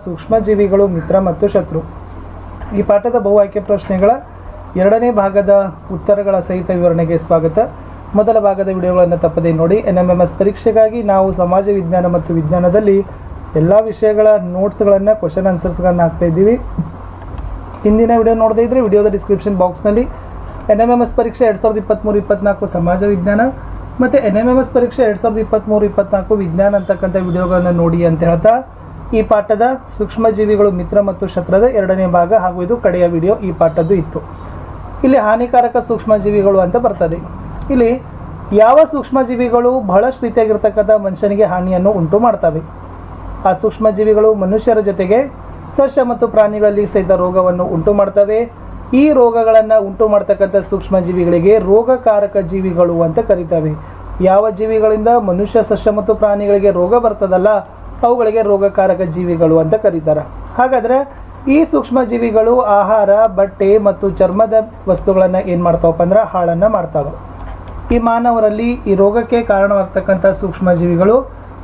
ಸೂಕ್ಷ್ಮಜೀವಿಗಳು ಮಿತ್ರ ಮತ್ತು ಶತ್ರು. ಈ ಪಾಠದ ಬಹು ಆಯ್ಕೆ ಪ್ರಶ್ನೆಗಳ ಎರಡನೇ ಭಾಗದ ಉತ್ತರಗಳ ಸಹಿತ ವಿವರಣೆಗೆ ಸ್ವಾಗತ. ಮೊದಲ ಭಾಗದ ವಿಡಿಯೋಗಳನ್ನು ತಪ್ಪದೇ ನೋಡಿ. NMMS ಪರೀಕ್ಷೆಗಾಗಿ ನಾವು ಸಮಾಜ ವಿಜ್ಞಾನ ಮತ್ತು ವಿಜ್ಞಾನದಲ್ಲಿ ಎಲ್ಲ ವಿಷಯಗಳ ನೋಟ್ಸ್ಗಳನ್ನು, ಕ್ವಶನ್ ಆನ್ಸರ್ಸ್ಗಳನ್ನು ಹಾಕ್ತಾ ಇದ್ದೀವಿ. ಹಿಂದಿನ ವಿಡಿಯೋ ನೋಡದೇ ಇದ್ದರೆ ವಿಡಿಯೋದ ಡಿಸ್ಕ್ರಿಪ್ಷನ್ ಬಾಕ್ಸ್ನಲ್ಲಿ NMMS ಪರೀಕ್ಷೆ 2023-24 ಸಮಾಜ ವಿಜ್ಞಾನ ಮತ್ತು NMMS ಪರೀಕ್ಷೆ 2023-24 ವಿಜ್ಞಾನ ಅಂತಕ್ಕಂಥ ವಿಡಿಯೋಗಳನ್ನು ನೋಡಿ ಅಂತ ಹೇಳ್ತಾ, ಈ ಪಾಠದ ಸೂಕ್ಷ್ಮಜೀವಿಗಳು ಮಿತ್ರ ಮತ್ತು ಶತ್ರುದ ಎರಡನೇ ಭಾಗ ಹಾಗೂ ಇದು ಕಡೆಯ ವಿಡಿಯೋ ಈ ಪಾಠದ್ದು ಇತ್ತು. ಇಲ್ಲಿ ಹಾನಿಕಾರಕ ಸೂಕ್ಷ್ಮಜೀವಿಗಳು ಅಂತ ಬರ್ತದೆ. ಇಲ್ಲಿ ಯಾವ ಸೂಕ್ಷ್ಮಜೀವಿಗಳು ಬಹಳಷ್ಟು ರೀತಿಯಾಗಿರ್ತಕ್ಕಂಥ ಮನುಷ್ಯನಿಗೆ ಹಾನಿಯನ್ನು ಉಂಟು ಮಾಡ್ತವೆ. ಆ ಸೂಕ್ಷ್ಮಜೀವಿಗಳು ಮನುಷ್ಯರ ಜೊತೆಗೆ ಸಸ್ಯ ಮತ್ತು ಪ್ರಾಣಿಗಳಲ್ಲಿ ಸಹಿತ ರೋಗವನ್ನು ಉಂಟು ಮಾಡ್ತವೆ. ಈ ರೋಗಗಳನ್ನು ಉಂಟು ಮಾಡ್ತಕ್ಕಂಥ ಸೂಕ್ಷ್ಮಜೀವಿಗಳಿಗೆ ರೋಗಕಾರಕ ಜೀವಿಗಳು ಅಂತ ಕರೀತವೆ. ಯಾವ ಜೀವಿಗಳಿಂದ ಮನುಷ್ಯ, ಸಸ್ಯ ಮತ್ತು ಪ್ರಾಣಿಗಳಿಗೆ ರೋಗ ಬರ್ತದಲ್ಲ, ಅವುಗಳಿಗೆ ರೋಗಕಾರಕ ಜೀವಿಗಳು ಅಂತ ಕರೀತಾರೆ. ಹಾಗಾದರೆ ಈ ಸೂಕ್ಷ್ಮಜೀವಿಗಳು ಆಹಾರ, ಬಟ್ಟೆ ಮತ್ತು ಚರ್ಮದ ವಸ್ತುಗಳನ್ನು ಏನು ಮಾಡ್ತಾವಪ್ಪ ಅಂದ್ರೆ ಹಾಳನ್ನು ಮಾಡ್ತಾವೆ. ಈ ಮಾನವರಲ್ಲಿ ಈ ರೋಗಕ್ಕೆ ಕಾರಣವಾಗ್ತಕ್ಕಂಥ ಸೂಕ್ಷ್ಮಜೀವಿಗಳು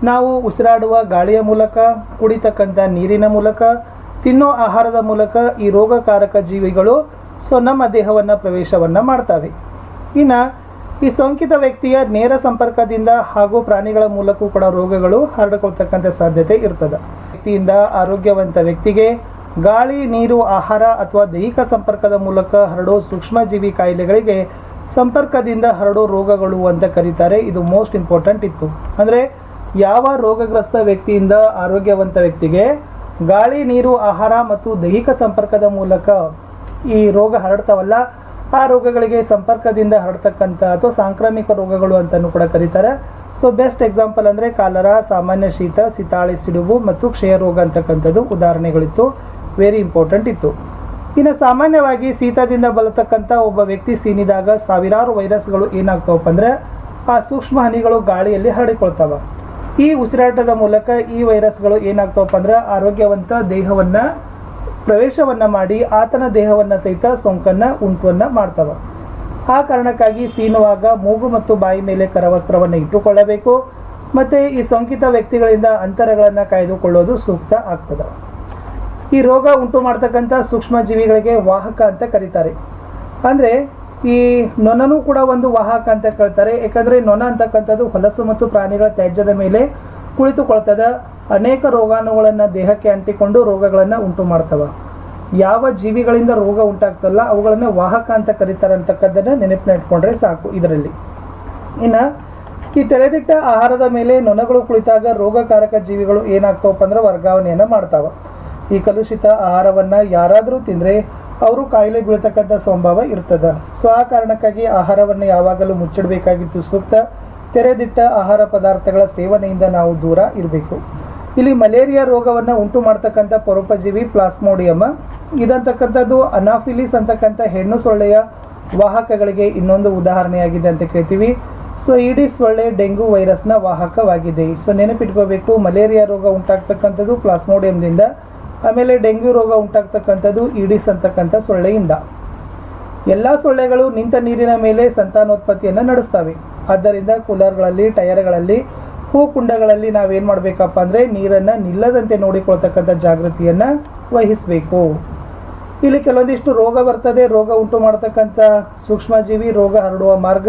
ನಾವು ಉಸಿರಾಡುವ ಗಾಳಿಯ ಮೂಲಕ, ಕುಡಿತಕ್ಕಂಥ ನೀರಿನ ಮೂಲಕ, ತಿನ್ನೋ ಆಹಾರದ ಮೂಲಕ ಈ ರೋಗಕಾರಕ ಜೀವಿಗಳು ನಮ್ಮ ದೇಹವನ್ನು ಪ್ರವೇಶವನ್ನು ಮಾಡ್ತವೆ. ಇನ್ನು ಈ ಸೋಂಕಿತ ವ್ಯಕ್ತಿಯ ನೇರ ಸಂಪರ್ಕದಿಂದ ಹಾಗೂ ಪ್ರಾಣಿಗಳ ಮೂಲಕವೂ ಕೂಡ ರೋಗಗಳು ಹರಡಿಕೊಳ್ತಕ್ಕಂಥ ಸಾಧ್ಯತೆ ಇರ್ತದೆ. ವ್ಯಕ್ತಿಯಿಂದ ಆರೋಗ್ಯವಂತ ವ್ಯಕ್ತಿಗೆ ಗಾಳಿ, ನೀರು, ಆಹಾರ ಅಥವಾ ದೈಹಿಕ ಸಂಪರ್ಕದ ಮೂಲಕ ಹರಡೋ ಸೂಕ್ಷ್ಮಜೀವಿ ಕಾಯಿಲೆಗಳಿಗೆ ಸಂಪರ್ಕದಿಂದ ಹರಡೋ ರೋಗಗಳು ಅಂತ ಕರೀತಾರೆ. ಇದು ಮೋಸ್ಟ್ ಇಂಪಾರ್ಟೆಂಟ್ ಇತ್ತು. ಅಂದರೆ ಯಾವ ರೋಗಗ್ರಸ್ತ ವ್ಯಕ್ತಿಯಿಂದ ಆರೋಗ್ಯವಂತ ವ್ಯಕ್ತಿಗೆ ಗಾಳಿ, ನೀರು, ಆಹಾರ ಮತ್ತು ದೈಹಿಕ ಸಂಪರ್ಕದ ಮೂಲಕ ಈ ರೋಗ ಹರಡ್ತಾವಲ್ಲ, ಆ ರೋಗಗಳಿಗೆ ಸಂಪರ್ಕದಿಂದ ಹರಡ್ತಕ್ಕಂಥ ಅಥವಾ ಸಾಂಕ್ರಾಮಿಕ ರೋಗಗಳು ಅಂತಲೂ ಕೂಡ ಕರೀತಾರೆ. ಬೆಸ್ಟ್ ಎಕ್ಸಾಂಪಲ್ ಅಂದರೆ ಕಾಲರಾ, ಸಾಮಾನ್ಯ ಶೀತ, ಸಿತಾಳೆ ಸಿಡುಬು ಮತ್ತು ಕ್ಷಯ ರೋಗ ಅಂತಕ್ಕಂಥದ್ದು ಉದಾಹರಣೆಗಳಿತ್ತು. ವೆರಿ ಇಂಪಾರ್ಟೆಂಟ್ ಇತ್ತು. ಇನ್ನು ಸಾಮಾನ್ಯವಾಗಿ ಶೀತದಿಂದ ಬಳತಕ್ಕಂಥ ಒಬ್ಬ ವ್ಯಕ್ತಿ ಸೀನಿದಾಗ ಸಾವಿರಾರು ವೈರಸ್ಗಳು ಏನಾಗ್ತಾವಪ್ಪ ಅಂದರೆ ಆ ಸೂಕ್ಷ್ಮ ಹನಿಗಳು ಗಾಳಿಯಲ್ಲಿ ಹರಡಿಕೊಳ್ತಾವೆ. ಈ ಉಸಿರಾಟದ ಮೂಲಕ ಈ ವೈರಸ್ಗಳು ಏನಾಗ್ತಾವಪ್ಪ ಅಂದ್ರೆ ಆರೋಗ್ಯವಂತ ದೇಹವನ್ನು ಪ್ರವೇಶವನ್ನು ಮಾಡಿ ಆತನ ದೇಹವನ್ನು ಸಹಿತ ಸೋಂಕನ್ನು ಉಂಟುವನ್ನು ಮಾಡ್ತವೆ. ಆ ಕಾರಣಕ್ಕಾಗಿ ಸೀನುವಾಗ ಮೂಗು ಮತ್ತು ಬಾಯಿ ಮೇಲೆ ಕರವಸ್ತ್ರವನ್ನು ಇಟ್ಟುಕೊಳ್ಳಬೇಕು ಮತ್ತು ಈ ಸೋಂಕಿತ ವ್ಯಕ್ತಿಗಳಿಂದ ಅಂತರಗಳನ್ನು ಕಾಯ್ದುಕೊಳ್ಳೋದು ಸೂಕ್ತ ಆಗ್ತದೆ. ಈ ರೋಗ ಉಂಟು ಮಾಡ್ತಕ್ಕಂಥ ಸೂಕ್ಷ್ಮಜೀವಿಗಳಿಗೆ ವಾಹಕ ಅಂತ ಕರೀತಾರೆ. ಅಂದರೆ ಈ ನೊಣನೂ ಕೂಡ ಒಂದು ವಾಹಕ ಅಂತ ಕರೀತಾರೆ. ಯಾಕಂದರೆ ನೊಣ ಅಂತಕ್ಕಂಥದ್ದು ಹೊಲಸು ಮತ್ತು ಪ್ರಾಣಿಗಳ ತ್ಯಾಜ್ಯದ ಮೇಲೆ ಕುಳಿತುಕೊಳ್ತದೆ. ಅನೇಕ ರೋಗಾಣುಗಳನ್ನು ದೇಹಕ್ಕೆ ಅಂಟಿಕೊಂಡು ರೋಗಗಳನ್ನು ಉಂಟು ಮಾಡ್ತವೆ. ಯಾವ ಜೀವಿಗಳಿಂದ ರೋಗ ಉಂಟಾಗ್ತಲ್ಲ ಅವುಗಳನ್ನು ವಾಹಕ ಅಂತ ಕರೀತಾರೆ ಅಂತಕ್ಕದ್ದನ್ನು ನೆನಪಿನ ಇಟ್ಕೊಂಡ್ರೆ ಸಾಕು. ಇದರಲ್ಲಿ ಇನ್ನು ಈ ತೆರೆದಿಟ್ಟ ಆಹಾರದ ಮೇಲೆ ನೊಣಗಳು ಕುಳಿತಾಗ ರೋಗಕಾರಕ ಜೀವಿಗಳು ಏನಾಗ್ತಾವಪ್ಪ ಅಂದ್ರೆ ವರ್ಗಾವಣೆಯನ್ನು ಮಾಡ್ತಾವೆ. ಈ ಕಲುಷಿತ ಆಹಾರವನ್ನು ಯಾರಾದರೂ ತಿಂದರೆ ಅವರು ಕಾಯಿಲೆ ಬೀಳ್ತಕ್ಕಂಥ ಸಂಭವ ಇರ್ತದೆ. ಆ ಕಾರಣಕ್ಕಾಗಿ ಆಹಾರವನ್ನು ಯಾವಾಗಲೂ ಮುಚ್ಚಿಡಬೇಕಾಗಿತ್ತು ಸೂಕ್ತ. ತೆರೆದಿಟ್ಟ ಆಹಾರ ಪದಾರ್ಥಗಳ ಸೇವನೆಯಿಂದ ನಾವು ದೂರ ಇರಬೇಕು. ಇಲ್ಲಿ ಮಲೇರಿಯಾ ರೋಗವನ್ನು ಉಂಟು ಮಾಡ್ತಕ್ಕಂಥ ಪರೋಪಜೀವಿ ಪ್ಲಾಸ್ಮೋಡಿಯಮ್ ಇದಂತಕ್ಕಂಥದ್ದು ಅನಾಫಿಲಿಸ್ ಅಂತಕ್ಕಂಥ ಹೆಣ್ಣು ಸೊಳ್ಳೆಯ ವಾಹಕಗಳಿಗೆ ಇನ್ನೊಂದು ಉದಾಹರಣೆಯಾಗಿದೆ ಅಂತ ಕೇಳ್ತೀವಿ. ಈಡಿಸ್ ಸೊಳ್ಳೆ ಡೆಂಗು ವೈರಸ್ನ ವಾಹಕವಾಗಿದೆ. ನೆನಪಿಟ್ಕೋಬೇಕು, ಮಲೇರಿಯಾ ರೋಗ ಉಂಟಾಗ್ತಕ್ಕಂಥದ್ದು ಪ್ಲಾಸ್ಮೋಡಿಯಮ್ದಿಂದ, ಆಮೇಲೆ ಡೆಂಗ್ಯೂ ರೋಗ ಉಂಟಾಗ್ತಕ್ಕಂಥದ್ದು ಈಡಿಸ್ ಅಂತಕ್ಕಂಥ ಸೊಳ್ಳೆಯಿಂದ. ಎಲ್ಲ ಸೊಳ್ಳೆಗಳು ನಿಂತ ನೀರಿನ ಮೇಲೆ ಸಂತಾನೋತ್ಪತ್ತಿಯನ್ನು ನಡೆಸ್ತವೆ. ಆದ್ದರಿಂದ ಕೂಲರ್ಗಳಲ್ಲಿ, ಟೈರ್ಗಳಲ್ಲಿ, ಹೂಕುಂಡಗಳಲ್ಲಿ ನಾವೇನು ಮಾಡಬೇಕಪ್ಪ ಅಂದರೆ ನೀರನ್ನು ನಿಲ್ಲದಂತೆ ನೋಡಿಕೊಳ್ತಕ್ಕಂಥ ಜಾಗೃತಿಯನ್ನು ವಹಿಸಬೇಕು. ಇಲ್ಲಿ ಕೆಲವೊಂದಿಷ್ಟು ರೋಗ ಬರ್ತದೆ. ರೋಗ ಉಂಟು ಮಾಡ್ತಕ್ಕಂಥ ಸೂಕ್ಷ್ಮಜೀವಿ, ರೋಗ ಹರಡುವ ಮಾರ್ಗ,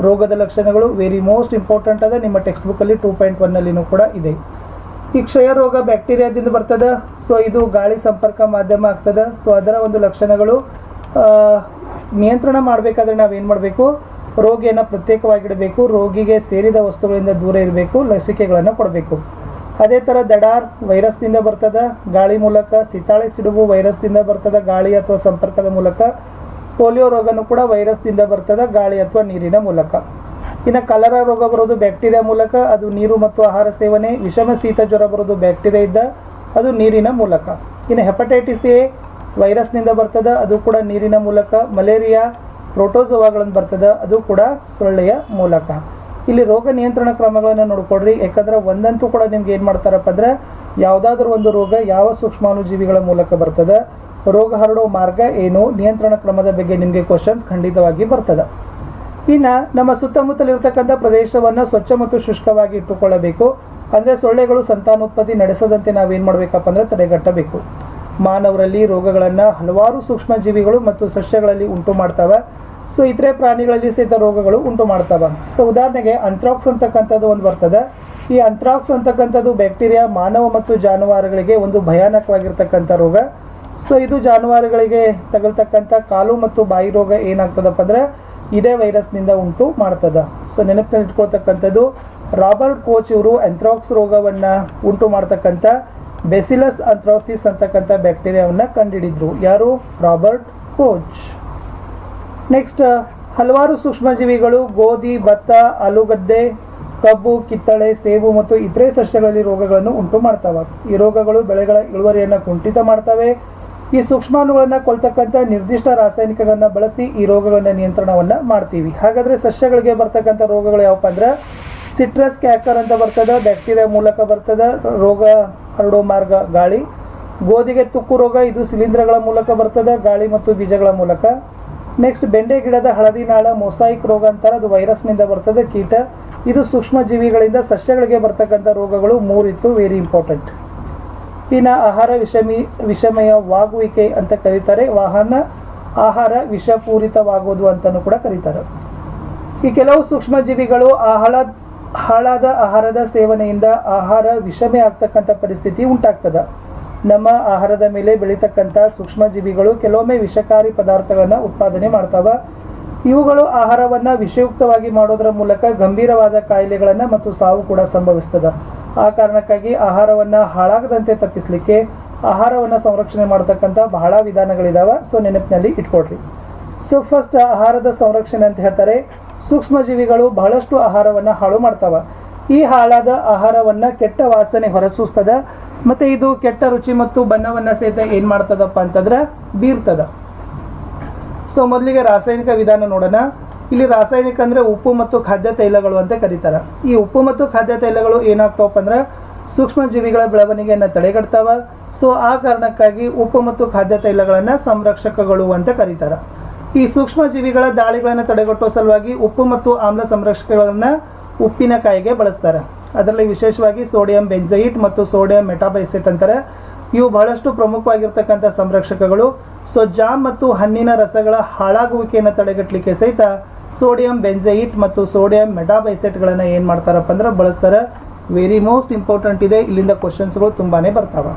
ರೋಗದ ಲಕ್ಷಣಗಳು ವೆರಿ ಮೋಸ್ಟ್ ಇಂಪಾರ್ಟೆಂಟ್ ಅದ. ನಿಮ್ಮ ಟೆಕ್ಸ್ಟ್ ಬುಕ್ಕಲ್ಲಿ 2.1ನಲ್ಲಿನೂ ಕೂಡ ಇದೆ. ಈ ಕ್ಷಯ ರೋಗ ಬ್ಯಾಕ್ಟೀರಿಯಾದಿಂದ ಬರ್ತದೆ. ಇದು ಗಾಳಿ ಸಂಪರ್ಕ ಮಾಧ್ಯಮ ಆಗ್ತದೆ. ಅದರ ಒಂದು ಲಕ್ಷಣಗಳು ನಿಯಂತ್ರಣ ಮಾಡಬೇಕಾದ್ರೆ ನಾವೇನು ಮಾಡಬೇಕು, ರೋಗಿಯನ್ನು ಪ್ರತ್ಯೇಕವಾಗಿಡಬೇಕು, ರೋಗಿಗೆ ಸೇರಿದ ವಸ್ತುಗಳಿಂದ ದೂರ ಇರಬೇಕು, ಲಸಿಕೆಗಳನ್ನು ಕೊಡಬೇಕು. ಅದೇ ಥರ ದಡಾರ್ ವೈರಸ್ನಿಂದ ಬರ್ತದೆ ಗಾಳಿ ಮೂಲಕ, ಸಿತಾಳೆ ಸಿಡುಬು ವೈರಸ್ನಿಂದ ಬರ್ತದೆ ಗಾಳಿ ಅಥವಾ ಸಂಪರ್ಕದ ಮೂಲಕ, ಪೋಲಿಯೋ ರೋಗನೂ ಕೂಡ ವೈರಸ್ನಿಂದ ಬರ್ತದೆ ಗಾಳಿ ಅಥವಾ ನೀರಿನ ಮೂಲಕ. ಇನ್ನು ಕಲರಾ ರೋಗ ಬರೋದು ಬ್ಯಾಕ್ಟೀರಿಯಾ ಮೂಲಕ, ಅದು ನೀರು ಮತ್ತು ಆಹಾರ ಸೇವನೆ. ವಿಷಮ ಶೀತ ಜ್ವರ ಬರೋದು ಬ್ಯಾಕ್ಟೀರಿಯಾ ಇದ್ದ, ಅದು ನೀರಿನ ಮೂಲಕ. ಇನ್ನು ಹೆಪಟೈಟಿಸ್ ಎ ವೈರಸ್ನಿಂದ ಬರ್ತದೆ, ಅದು ಕೂಡ ನೀರಿನ ಮೂಲಕ. ಮಲೇರಿಯಾ ಪ್ರೋಟೋಸೋವಾಗಳನ್ನು ಬರ್ತದೆ, ಅದು ಕೂಡ ಸೊಳ್ಳೆಯ ಮೂಲಕ. ಇಲ್ಲಿ ರೋಗ ನಿಯಂತ್ರಣ ಕ್ರಮಗಳನ್ನು ನೋಡ್ಕೊಡ್ರಿ. ಯಾಕಂದ್ರೆ ಒಂದಂತೂ ಕೂಡ ನಿಮ್ಗೆ ಏನು ಮಾಡ್ತಾರಪ್ಪ ಅಂದ್ರೆ ಯಾವುದಾದ್ರೂ ಒಂದು ರೋಗ ಯಾವ ಸೂಕ್ಷ್ಮಾಣುಜೀವಿಗಳ ಮೂಲಕ ಬರ್ತದೆ, ರೋಗ ಹರಡೋ ಮಾರ್ಗ ಏನು, ನಿಯಂತ್ರಣ ಕ್ರಮದ ಬಗ್ಗೆ ನಿಮಗೆ ಕ್ವಶನ್ಸ್ ಖಂಡಿತವಾಗಿ ಬರ್ತದೆ. ಇನ್ನು ನಮ್ಮ ಸುತ್ತಮುತ್ತಲಿರ್ತಕ್ಕಂಥ ಪ್ರದೇಶವನ್ನು ಸ್ವಚ್ಛ ಮತ್ತು ಶುಷ್ಕವಾಗಿ ಇಟ್ಟುಕೊಳ್ಳಬೇಕು. ಅಂದರೆ ಸೊಳ್ಳೆಗಳು ಸಂತಾನೋತ್ಪತ್ತಿ ನಡೆಸದಂತೆ ನಾವೇನು ಮಾಡಬೇಕಪ್ಪ ಅಂದರೆ ತಡೆಗಟ್ಟಬೇಕು. ಮಾನವರಲ್ಲಿ ರೋಗಗಳನ್ನು ಹಲವಾರು ಸೂಕ್ಷ್ಮ ಜೀವಿಗಳು ಮತ್ತು ಸಸ್ಯಗಳಲ್ಲಿ ಉಂಟು ಮಾಡ್ತವೆ. ಸೊ ಇತರೆ ಪ್ರಾಣಿಗಳಲ್ಲಿ ಸಹಿತ ರೋಗಗಳು ಉಂಟು ಮಾಡ್ತವೆ. ಸೊ ಉದಾಹರಣೆಗೆ ಅಂಥ್ರಾಕ್ಸ್ ಅಂತಕ್ಕಂಥದ್ದು ಒಂದು ಬರ್ತದೆ. ಈ ಅಂಥ್ರಾಕ್ಸ್ ಅಂತಕ್ಕಂಥದ್ದು ಬ್ಯಾಕ್ಟೀರಿಯಾ ಮಾನವ ಮತ್ತು ಜಾನುವಾರುಗಳಿಗೆ ಒಂದು ಭಯಾನಕವಾಗಿರ್ತಕ್ಕಂಥ ರೋಗ. ಸೊ ಇದು ಜಾನುವಾರುಗಳಿಗೆ ತಗಲ್ತಕ್ಕಂಥ ಕಾಲು ಮತ್ತು ಬಾಯಿ ರೋಗ ಏನಾಗ್ತದಪ್ಪ ಅಂದರೆ ಇದೇ ವೈರಸ್ನಿಂದ ಉಂಟು ಮಾಡ್ತದೆ. ಸೊ ನೆನಪಿನಲ್ಲಿ ಇಟ್ಕೊಳ್ತಕ್ಕಂಥದ್ದು, ರಾಬರ್ಟ್ ಕೋಚ್ ಇವರು ಅಂಥ್ರಾಕ್ಸ್ ರೋಗವನ್ನು ಉಂಟು ಮಾಡ್ತಕ್ಕಂಥ ಬೆಸಿಲಸ್ ಅಂಥ್ರಾಸಿಸ್ ಅಂತಕ್ಕಂಥ ಬ್ಯಾಕ್ಟೀರಿಯಾವನ್ನು ಕಂಡುಹಿಡಿದ್ರು. ಯಾರು? Robert coach. ನೆಕ್ಸ್ಟ್, ಹಲವಾರು ಸೂಕ್ಷ್ಮಜೀವಿಗಳು ಗೋಧಿ, ಭತ್ತ, ಆಲೂಗಡ್ಡೆ, ಕಬ್ಬು, ಕಿತ್ತಳೆ, ಸೇಬು ಮತ್ತು ಇತರೆ ಸಸ್ಯಗಳಲ್ಲಿ ರೋಗಗಳನ್ನು ಉಂಟು ಮಾಡ್ತವೆ. ಈ ರೋಗಗಳು ಬೆಳೆಗಳ ಇಳುವರಿಯನ್ನು ಕುಂಠಿತ ಮಾಡ್ತವೆ. ಈ ಸೂಕ್ಷ್ಮಾಣುಗಳನ್ನು ಕೊಲ್ತಕ್ಕಂಥ ನಿರ್ದಿಷ್ಟ ರಾಸಾಯನಿಕಗಳನ್ನು ಬಳಸಿ ಈ ರೋಗಗಳನ್ನು ನಿಯಂತ್ರಣವನ್ನು ಮಾಡ್ತೀವಿ. ಹಾಗಾದರೆ ಸಸ್ಯಗಳಿಗೆ ಬರ್ತಕ್ಕಂಥ ರೋಗಗಳು ಯಾವಪ್ಪ ಅಂದ್ರೆ ಸಿಟ್ರಸ್ ಕ್ಯಾಕರ್ ಅಂತ ಬರ್ತದೆ, ಬ್ಯಾಕ್ಟೀರಿಯಾ ಮೂಲಕ ಬರ್ತದೆ. ರೋಗ ಹರಡೋ ಮಾರ್ಗ ಗಾಳಿ. ಗೋಧಿಗೆ ತುಕ್ಕು ರೋಗ, ಇದು ಶಿಲೀಂಧ್ರಗಳ ಮೂಲಕ ಬರ್ತದೆ, ಗಾಳಿ ಮತ್ತು ಬೀಜಗಳ ಮೂಲಕ. ನೆಕ್ಸ್ಟ್, ಬೆಂಡೆ ಗಿಡದ ಹಳದಿ ನಾಳ ಮೊಸಾಯಿಕ್ ರೋಗ ಅಂತಾರೆ, ಅದು ವೈರಸ್ನಿಂದ ಬರ್ತದೆ, ಕೀಟ. ಇದು ಸೂಕ್ಷ್ಮ ಜೀವಿಗಳಿಂದ ಸಸ್ಯಗಳಿಗೆ ಬರ್ತಕ್ಕಂಥ ರೋಗಗಳು 3 ಇತ್ತು, ವೆರಿ ಇಂಪಾರ್ಟೆಂಟ್. ಇನ್ನು ಆಹಾರ ವಿಷಮಯವಾಗುವಿಕೆ ಅಂತ ಕರೀತಾರೆ. ಆಹಾರ ವಿಷಪೂರಿತವಾಗೋದು ಅಂತಲೂ ಕೂಡ ಕರೀತಾರೆ. ಈ ಕೆಲವು ಸೂಕ್ಷ್ಮಜೀವಿಗಳು ಹಾಳಾದ ಆಹಾರದ ಸೇವನೆಯಿಂದ ಆಹಾರ ವಿಷಮಯ ಆಗ್ತಕ್ಕಂಥ ಪರಿಸ್ಥಿತಿ ಉಂಟಾಗ್ತದೆ. ನಮ್ಮ ಆಹಾರದ ಮೇಲೆ ಬೆಳೀತಕ್ಕಂಥ ಸೂಕ್ಷ್ಮಜೀವಿಗಳು ಕೆಲವೊಮ್ಮೆ ವಿಷಕಾರಿ ಪದಾರ್ಥಗಳನ್ನು ಉತ್ಪಾದನೆ ಮಾಡ್ತಾವೆ. ಇವುಗಳು ಆಹಾರವನ್ನು ವಿಷಯುಕ್ತವಾಗಿ ಮಾಡೋದರ ಮೂಲಕ ಗಂಭೀರವಾದ ಕಾಯಿಲೆಗಳನ್ನು ಮತ್ತು ಸಾವು ಕೂಡ ಸಂಭವಿಸ್ತದೆ. ಆ ಕಾರಣಕ್ಕಾಗಿ ಆಹಾರವನ್ನು ಹಾಳಾಗದಂತೆ ತಪ್ಪಿಸಲಿಕ್ಕೆ ಆಹಾರವನ್ನು ಸಂರಕ್ಷಣೆ ಮಾಡತಕ್ಕಂಥ ಬಹಳ ವಿಧಾನಗಳಿದಾವೆ. ಸೊ ನೆನಪಿನಲ್ಲಿ ಇಟ್ಕೊಳ್ರಿ. ಸೊ ಫಸ್ಟ್, ಆಹಾರದ ಸಂರಕ್ಷಣೆ ಅಂತ ಹೇಳ್ತಾರೆ. ಸೂಕ್ಷ್ಮಜೀವಿಗಳು ಬಹಳಷ್ಟು ಆಹಾರವನ್ನು ಹಾಳು ಮಾಡ್ತಾವೆ. ಈ ಹಾಳಾದ ಆಹಾರವನ್ನು ಕೆಟ್ಟ ವಾಸನೆ ಹೊರಸೂಸ್ತದೆ ಮತ್ತು ಇದು ಕೆಟ್ಟ ರುಚಿ ಮತ್ತು ಬಣ್ಣವನ್ನು ಸಹಿತ ಏನು ಮಾಡ್ತದಪ್ಪ ಅಂತಂದ್ರೆ ಬೀರ್ತದೆ. ಸೊ ಮೊದಲಿಗೆ ರಾಸಾಯನಿಕ ವಿಧಾನ ನೋಡೋಣ. ಇಲ್ಲಿ ರಾಸಾಯನಿಕ ಅಂದರೆ ಉಪ್ಪು ಮತ್ತು ಖಾದ್ಯ ತೈಲಗಳು ಅಂತ ಕರೀತಾರೆ. ಈ ಉಪ್ಪು ಮತ್ತು ಖಾದ್ಯ ತೈಲಗಳು ಏನಾಗ್ತಾವಪ್ಪ ಅಂದ್ರೆ ಸೂಕ್ಷ್ಮ ಜೀವಿಗಳ ಬೆಳವಣಿಗೆಯನ್ನು ತಡೆಗಟ್ತಾವ. ಸೊ ಆ ಕಾರಣಕ್ಕಾಗಿ ಉಪ್ಪು ಮತ್ತು ಖಾದ್ಯ ತೈಲಗಳನ್ನು ಸಂರಕ್ಷಕಗಳು ಅಂತ ಕರೀತಾರೆ. ಈ ಸೂಕ್ಷ್ಮ ಜೀವಿಗಳ ದಾಳಿಗಳನ್ನು ತಡೆಗಟ್ಟುವ ಸಲುವಾಗಿ ಉಪ್ಪು ಮತ್ತು ಆಮ್ಲ ಸಂರಕ್ಷಕಗಳನ್ನು ಉಪ್ಪಿನಕಾಯಿಗೆ ಬಳಸ್ತಾರೆ. ಅದರಲ್ಲಿ ವಿಶೇಷವಾಗಿ ಸೋಡಿಯಂ ಬೆಂಜೈಟ್ ಮತ್ತು ಸೋಡಿಯಂ ಮೆಟಾಬೈಸೇಟ್ ಅಂತಾರೆ. ಇವು ಬಹಳಷ್ಟು ಪ್ರಮುಖವಾಗಿರ್ತಕ್ಕಂಥ ಸಂರಕ್ಷಕಗಳು. ಸೊ ಜಾಮ್ ಮತ್ತು ಹಣ್ಣಿನ ರಸಗಳ ಹಾಳಾಗುವಿಕೆಯನ್ನು ತಡೆಗಟ್ಟಲಿಕ್ಕೆ ಸಹಿತ ಸೋಡಿಯಂ ಬೆಂಜೈಟ್ ಮತ್ತು ಸೋಡಿಯಂ ಮೆಟಾಬೈಸೇಟ್ಗಳನ್ನು ಏನು ಮಾಡ್ತಾರಪ್ಪ ಅಂದ್ರೆ ಬಳಸ್ತಾರೆ. ವೆರಿ ಮೋಸ್ಟ್ ಇಂಪಾರ್ಟೆಂಟ್ ಇದೆ, ಇಲ್ಲಿಂದ ಕ್ವಶನ್ಸ್ಗಳು ತುಂಬಾ ಬರ್ತಾವೆ.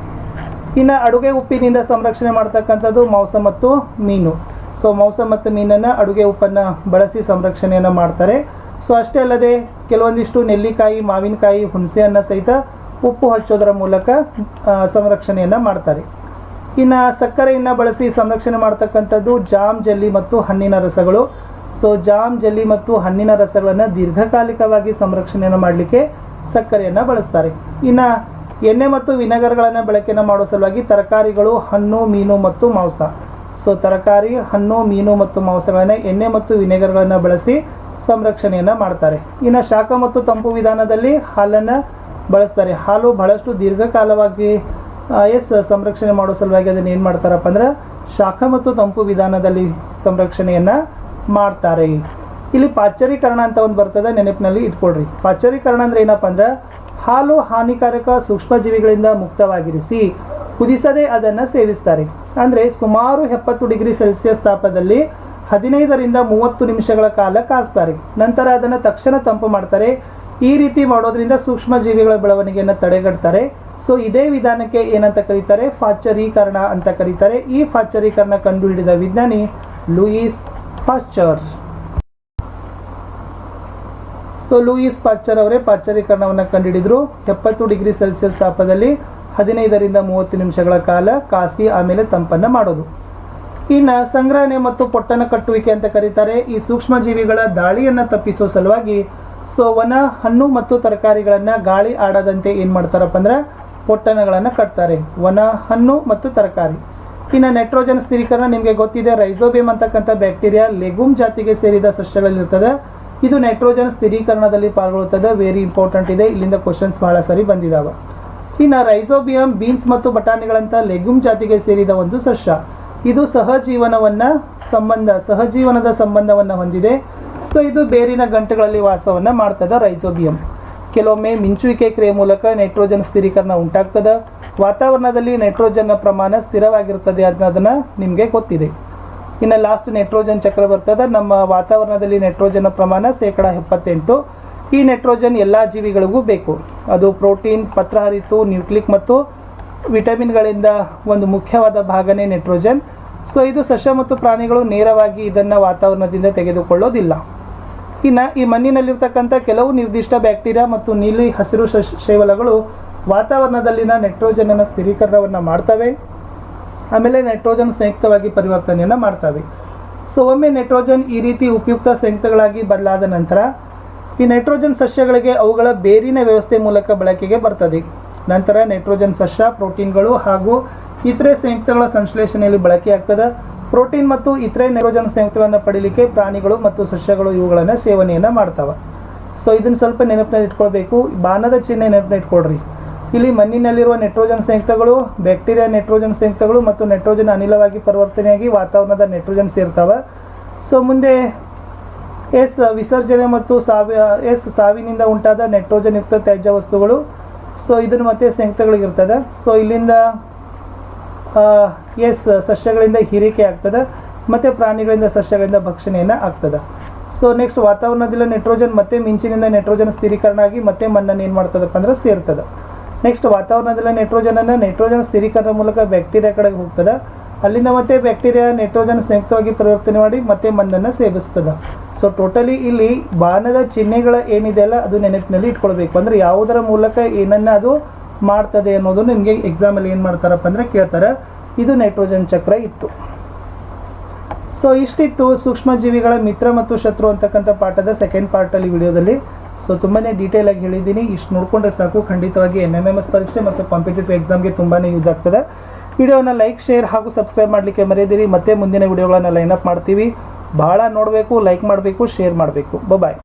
ಇನ್ನು ಅಡುಗೆ ಉಪ್ಪಿನಿಂದ ಸಂರಕ್ಷಣೆ ಮಾಡ್ತಕ್ಕಂಥದ್ದು ಮಾಂಸ ಮತ್ತು ಮೀನು. ಸೊ ಮಾಂಸ ಮತ್ತು ಮೀನನ್ನು ಅಡುಗೆ ಉಪ್ಪನ್ನು ಬಳಸಿ ಸಂರಕ್ಷಣೆಯನ್ನು ಮಾಡ್ತಾರೆ. ಸೊ ಅಷ್ಟೇ ಅಲ್ಲದೆ ಕೆಲವೊಂದಿಷ್ಟು ನೆಲ್ಲಿಕಾಯಿ, ಮಾವಿನಕಾಯಿ, ಹುಣಸೆಯನ್ನು ಸಹಿತ ಉಪ್ಪು ಹಚ್ಚೋದರ ಮೂಲಕ ಸಂರಕ್ಷಣೆಯನ್ನು ಮಾಡ್ತಾರೆ. ಇನ್ನು ಸಕ್ಕರೆಯನ್ನು ಬಳಸಿ ಸಂರಕ್ಷಣೆ ಮಾಡ್ತಕ್ಕಂಥದ್ದು ಜಾಮ್, ಜೆಲ್ಲಿ ಮತ್ತು ಹಣ್ಣಿನ ರಸಗಳು. ಸೊ ಜಾಮ್, ಜೆಲ್ಲಿ ಮತ್ತು ಹಣ್ಣಿನ ರಸಗಳನ್ನು ದೀರ್ಘಕಾಲಿಕವಾಗಿ ಸಂರಕ್ಷಣೆಯನ್ನು ಮಾಡಲಿಕ್ಕೆ ಸಕ್ಕರೆಯನ್ನು ಬಳಸ್ತಾರೆ. ಇನ್ನು ಎಣ್ಣೆ ಮತ್ತು ವಿನೆಗರ್ಗಳನ್ನು ಬಳಕೆಯನ್ನು ಮಾಡೋ ಸಲುವಾಗಿ ತರಕಾರಿಗಳು, ಹಣ್ಣು, ಮೀನು ಮತ್ತು ಮಾಂಸ. ಸೊ ತರಕಾರಿ, ಹಣ್ಣು, ಮೀನು ಮತ್ತು ಮಾಂಸಗಳನ್ನು ಎಣ್ಣೆ ಮತ್ತು ವಿನೆಗರ್ಗಳನ್ನು ಬಳಸಿ ಸಂರಕ್ಷಣೆಯನ್ನು ಮಾಡ್ತಾರೆ. ಇನ್ನು ಶಾಖ ಮತ್ತು ತಂಪು ವಿಧಾನದಲ್ಲಿ ಹಾಲನ್ನು ಬಳಸ್ತಾರೆ. ಹಾಲು ಬಹಳಷ್ಟು ದೀರ್ಘಕಾಲವಾಗಿ ಸಂರಕ್ಷಣೆ ಮಾಡೋ ಸಲುವಾಗಿ ಅದನ್ನು ಏನು ಮಾಡ್ತಾರಪ್ಪ ಅಂದ್ರೆ ಶಾಖ ಮತ್ತು ತಂಪು ವಿಧಾನದಲ್ಲಿ ಸಂರಕ್ಷಣೆಯನ್ನು ಮಾಡ್ತಾರೆ. ಇಲ್ಲಿ ಪಾಶ್ಚರೀಕರಣ ಅಂತ ಒಂದು ಬರ್ತದೆ, ನೆನಪಿನಲ್ಲಿ ಇಟ್ಕೊಳ್ರಿ. ಪಾಶ್ಚರೀಕರಣ ಅಂದರೆ ಏನಪ್ಪ ಅಂದ್ರೆ ಹಾಲು ಹಾನಿಕಾರಕ ಸೂಕ್ಷ್ಮಜೀವಿಗಳಿಂದ ಮುಕ್ತವಾಗಿರಿಸಿ ಕುದಿಸದೆ ಅದನ್ನು ಸೇವಿಸ್ತಾರೆ. ಅಂದರೆ ಸುಮಾರು 70 ಡಿಗ್ರಿ ಸೆಲ್ಸಿಯಸ್ ತಾಪದಲ್ಲಿ 15ರಿಂದ 30 ನಿಮಿಷಗಳ ಕಾಲ ಕಾಸ್ತಾರೆ. ನಂತರ ಅದನ್ನು ತಕ್ಷಣ ತಂಪು ಮಾಡ್ತಾರೆ. ಈ ರೀತಿ ಮಾಡೋದ್ರಿಂದ ಸೂಕ್ಷ್ಮ ಜೀವಿಗಳ ಬೆಳವಣಿಗೆಯನ್ನು ತಡೆಗಟ್ತಾರೆ. ಸೊ ಇದೇ ವಿಧಾನಕ್ಕೆ ಏನಂತ ಕರೀತಾರೆ? ಪಾಶ್ಚರೀಕರಣ ಅಂತ ಕರೀತಾರೆ. ಈ ಪಾಶ್ಚರೀಕರಣ ಕಂಡುಹಿಡಿದ ವಿಜ್ಞಾನಿ Louis Pasteur. So Louis Pasteur ಅವರೇ ಪಾಶ್ಚರೀಕರಣವನ್ನು ಕಂಡುಹಿಡಿದ್ರು. 70 ಡಿಗ್ರಿ ಸೆಲ್ಸಿಯಸ್ ತಾಪದಲ್ಲಿ 15ರಿಂದ 30 ನಿಮಿಷಗಳ ಕಾಲ ಕಾಸಿ ಆಮೇಲೆ ತಂಪನ್ನು ಮಾಡೋದು. ಇನ್ನು ಸಂಗ್ರಹಣೆ ಮತ್ತು ಪೊಟ್ಟಣ ಕಟ್ಟುವಿಕೆ ಅಂತ ಕರೀತಾರೆ. ಈ ಸೂಕ್ಷ್ಮ ಜೀವಿಗಳ ದಾಳಿಯನ್ನು ತಪ್ಪಿಸೋ ಸಲುವಾಗಿ ಒಣ ಹಣ್ಣು ಮತ್ತು ತರಕಾರಿಗಳನ್ನು ಗಾಳಿ ಆಡದಂತೆ ಏನು ಮಾಡ್ತಾರಪ್ಪ ಅಂದ್ರೆ ಪೊಟ್ಟಣಗಳನ್ನು ಕಟ್ತಾರೆ. ಒಣ ಹಣ್ಣು ಮತ್ತು ತರಕಾರಿ. ಇನ್ನು ನೈಟ್ರೋಜನ್ ಸ್ಥಿರೀಕರಣ ನಿಮಗೆ ಗೊತ್ತಿದೆ. ರೈಸೋಬಿಯಂ ಅಂತಕ್ಕಂಥ ಬ್ಯಾಕ್ಟೀರಿಯಾ ಲೆಗೂಮ್ ಜಾತಿಗೆ ಸೇರಿದ ಸಸ್ಯಗಳಲ್ಲಿರ್ತದೆ. ಇದು ನೈಟ್ರೋಜನ್ ಸ್ಥಿರೀಕರಣದಲ್ಲಿ ಪಾಲ್ಗೊಳ್ಳುತ್ತದೆ. ವೆರಿ ಇಂಪಾರ್ಟೆಂಟ್ ಇದೆ, ಇಲ್ಲಿಂದ ಕ್ವಶನ್ಸ್ ಬಹಳ ಸರಿ ಬಂದಿದ್ದಾವೆ. ಇನ್ನು ರೈಸೋಬಿಯಂ ಬೀನ್ಸ್ ಮತ್ತು ಬಟಾಣಿಗಳಂತ ಲೆಗೂಮ್ ಜಾತಿಗೆ ಸೇರಿದ ಒಂದು ಸಸ್ಯ. ಇದು ಸಹಜೀವನದ ಸಂಬಂಧವನ್ನು ಹೊಂದಿದೆ. ಸೊ ಇದು ಬೇರಿನ ಗಂಟೆಗಳಲ್ಲಿ ವಾಸವನ್ನು ಮಾಡ್ತದೆ ರೈಸೋಬಿಯಂ. ಕೆಲವೊಮ್ಮೆ ಮಿಂಚುವಿಕೆ ಕ್ರಿಯೆ ಮೂಲಕ ನೈಟ್ರೋಜನ್ ಸ್ಥಿರೀಕರಣ ಉಂಟಾಗ್ತದೆ. ವಾತಾವರಣದಲ್ಲಿ ನೈಟ್ರೋಜನ್ನ ಪ್ರಮಾಣ ಸ್ಥಿರವಾಗಿರ್ತದೆ ಅನ್ನೋದನ್ನು ನಿಮಗೆ ಗೊತ್ತಿದೆ. ಇನ್ನು ಲಾಸ್ಟ್ ನೈಟ್ರೋಜನ್ ಚಕ್ರ ಬರ್ತದೆ. ನಮ್ಮ ವಾತಾವರಣದಲ್ಲಿ ನೈಟ್ರೋಜನ್ ಪ್ರಮಾಣ 78%. ಈ ನೈಟ್ರೋಜನ್ ಎಲ್ಲ ಜೀವಿಗಳಿಗೂ ಬೇಕು. ಅದು ಪ್ರೋಟೀನ್, ಪತ್ರಹರಿತು, ನ್ಯೂಕ್ಲಿಕ್ ಮತ್ತು ವಿಟಮಿನ್ಗಳಿಂದ ಒಂದು ಮುಖ್ಯವಾದ ಭಾಗನೇ ನೈಟ್ರೋಜನ್. ಸೊ ಇದು ಸಸ್ಯ ಮತ್ತು ಪ್ರಾಣಿಗಳು ನೇರವಾಗಿ ಇದನ್ನು ವಾತಾವರಣದಿಂದ ತೆಗೆದುಕೊಳ್ಳೋದಿಲ್ಲ. ಇನ್ನು ಈ ಮಣ್ಣಿನಲ್ಲಿರ್ತಕ್ಕಂಥ ಕೆಲವು ನಿರ್ದಿಷ್ಟ ಬ್ಯಾಕ್ಟೀರಿಯಾ ಮತ್ತು ನೀಲಿ ಹಸಿರು ಶೈವಲಗಳು ವಾತಾವರಣದಲ್ಲಿನ ನೈಟ್ರೋಜನ್ನ ಸ್ಥಿರೀಕರಣವನ್ನು ಮಾಡ್ತವೆ. ಆಮೇಲೆ ನೈಟ್ರೋಜನ್ ಸಂಯುಕ್ತವಾಗಿ ಪರಿವರ್ತನೆಯನ್ನು ಮಾಡ್ತವೆ. ಸೊ ಒಮ್ಮೆ ನೈಟ್ರೋಜನ್ ಈ ರೀತಿ ಉಪಯುಕ್ತ ಸಂಯುಕ್ತಗಳಾಗಿ ಬದಲಾದ ನಂತರ ಈ ನೈಟ್ರೋಜನ್ ಸಸ್ಯಗಳಿಗೆ ಅವುಗಳ ಬೇರಿನ ವ್ಯವಸ್ಥೆ ಮೂಲಕ ಬಳಕೆಗೆ ಬರ್ತದೆ. ನಂತರ ನೈಟ್ರೋಜನ್ ಸಸ್ಯ ಪ್ರೋಟೀನ್ಗಳು ಹಾಗೂ ಇತರೆ ಸಂಯುಕ್ತಗಳ ಸಂಶ್ಲೇಷಣೆಯಲ್ಲಿ ಬಳಕೆಯಾಗ್ತದೆ. ಪ್ರೋಟೀನ್ ಮತ್ತು ಇತರೆ ನೈಟ್ರೋಜನ್ ಸಂಯುಕ್ತಗಳನ್ನು ಪಡೀಲಿಕ್ಕೆ ಪ್ರಾಣಿಗಳು ಮತ್ತು ಸಸ್ಯಗಳು ಇವುಗಳನ್ನು ಸೇವನೆಯನ್ನು ಮಾಡ್ತವೆ. ಸೊ ಇದನ್ನು ಸ್ವಲ್ಪ ನೆನಪಿನಲ್ಲಿ ಇಟ್ಕೊಳ್ಬೇಕು. ಬಾಣದ ಚಿಹ್ನೆ ನೆನಪಿನ ಇಟ್ಕೊಳ್ರಿ. ಇಲ್ಲಿ ಮಣ್ಣಿನಲ್ಲಿರುವ ನೈಟ್ರೋಜನ್ ಸಂಯುಕ್ತಗಳು, ಬ್ಯಾಕ್ಟೀರಿಯಾ ನೈಟ್ರೋಜನ್ ಸಂಯುಕ್ತಗಳು ಮತ್ತು ನೈಟ್ರೋಜನ್ ಅನಿಲವಾಗಿ ಪರಿವರ್ತನೆಯಾಗಿ ವಾತಾವರಣದ ನೈಟ್ರೋಜನ್ ಸೇರ್ತವೆ. ಸೊ ಮುಂದೆ ಎಸ್ ವಿಸರ್ಜನೆ ಮತ್ತು ಸಾವಿನಿಂದ ಉಂಟಾದ ನೈಟ್ರೋಜನ್ ಯುಕ್ತ ತ್ಯಾಜ್ಯ ವಸ್ತುಗಳು. ಸೊ ಇದನ್ನು ಮತ್ತೆ ಸಂಯುಕ್ತಗಳಿಗಿರ್ತದೆ. ಸೊ ಇಲ್ಲಿಂದ ಸಸ್ಯಗಳಿಂದ ಹೀರಿಕೆ ಆಗ್ತದೆ ಮತ್ತು ಪ್ರಾಣಿಗಳಿಂದ ಸಸ್ಯಗಳಿಂದ ಭಕ್ಷಣೆಯನ್ನು ಆಗ್ತದೆ. ಸೊ ನೆಕ್ಸ್ಟ್ ವಾತಾವರಣದಲ್ಲಿ ನೈಟ್ರೋಜನ್ ಮತ್ತೆ ಮಿಂಚಿನಿಂದ ನೈಟ್ರೋಜನ್ ಸ್ಥಿರೀಕರಣ ಆಗಿ ಮತ್ತೆ ಮಣ್ಣನ್ನು ಏನು ಮಾಡ್ತದಪ್ಪ ಅಂದ್ರೆ ಸೇರ್ತದೆ. ನೆಕ್ಸ್ಟ್ ವಾತಾವರಣದಲ್ಲಿ ನೈಟ್ರೋಜನ್ ಸ್ಥಿರೀಕರಣ ಮೂಲಕ ಬ್ಯಾಕ್ಟೀರಿಯಾ ಕಡೆಗೆ ಹೋಗ್ತದೆ. ಅಲ್ಲಿಂದ ಮತ್ತೆ ಬ್ಯಾಕ್ಟೀರಿಯಾ ನೈಟ್ರೋಜನ್ ಸಂಯುಕ್ತವಾಗಿ ಪರಿವರ್ತನೆ ಮಾಡಿ ಮತ್ತೆ ಮಣ್ಣನ್ನು ಸೇವಿಸ್ತದೆ. ಸೊ ಟೋಟಲಿ ಇಲ್ಲಿ ಬಾಣದ ಚಿಹ್ನೆಗಳ ಏನಿದೆಯಲ್ಲ ಅದು ನೆನಪಿನಲ್ಲಿ ಇಟ್ಕೊಳ್ಬೇಕು. ಅಂದರೆ ಯಾವುದರ ಮೂಲಕ ಏನನ್ನು ಅದು ಮಾಡ್ತದೆ ಅನ್ನೋದು ನಿಮಗೆ ಎಕ್ಸಾಮಲ್ಲಿ ಏನು ಮಾಡ್ತಾರಪ್ಪ ಅಂದರೆ ಕೇಳ್ತಾರೆ. ಇದು ನೈಟ್ರೋಜನ್ ಚಕ್ರ ಇತ್ತು. ಸೊ ಇಷ್ಟಿತ್ತು ಸೂಕ್ಷ್ಮಜೀವಿಗಳ ಮಿತ್ರ ಮತ್ತು ಶತ್ರು ಅಂತಕ್ಕಂಥ ಪಾಠದ ಸೆಕೆಂಡ್ ಪಾರ್ಟಲ್ಲಿ ವಿಡಿಯೋದಲ್ಲಿ. ಸೊ ತುಂಬಾ ಡೀಟೇಲ್ ಆಗಿ ಹೇಳಿದ್ದೀನಿ. ಇಷ್ಟು ನೋಡಿಕೊಂಡ್ರೆ ಸಾಕು. ಖಂಡಿತವಾಗಿ NMMS ಪರೀಕ್ಷೆ ಮತ್ತು ಕಾಂಪಿಟೇಟಿವ್ ಎಕ್ಸಾಮ್ಗೆ ತುಂಬಾ ಯೂಸ್ ಆಗ್ತದೆ. ವಿಡಿಯೋನ ಲೈಕ್, ಶೇರ್ ಹಾಗೂ ಸಬ್ಸ್ಕ್ರೈಬ್ ಮಾಡಲಿಕ್ಕೆ ಮರೆಯದಿರಿ. ಮತ್ತೆ ಮುಂದಿನ ವಿಡಿಯೋಗಳನ್ನು ಲೈನ್ ಅಪ್ ಮಾಡ್ತೀವಿ. ಬಹಳ ನೋಡಬೇಕು, ಲೈಕ್ ಮಾಡಬೇಕು, ಶೇರ್ ಮಾಡಬೇಕು. ಬಾಯ್.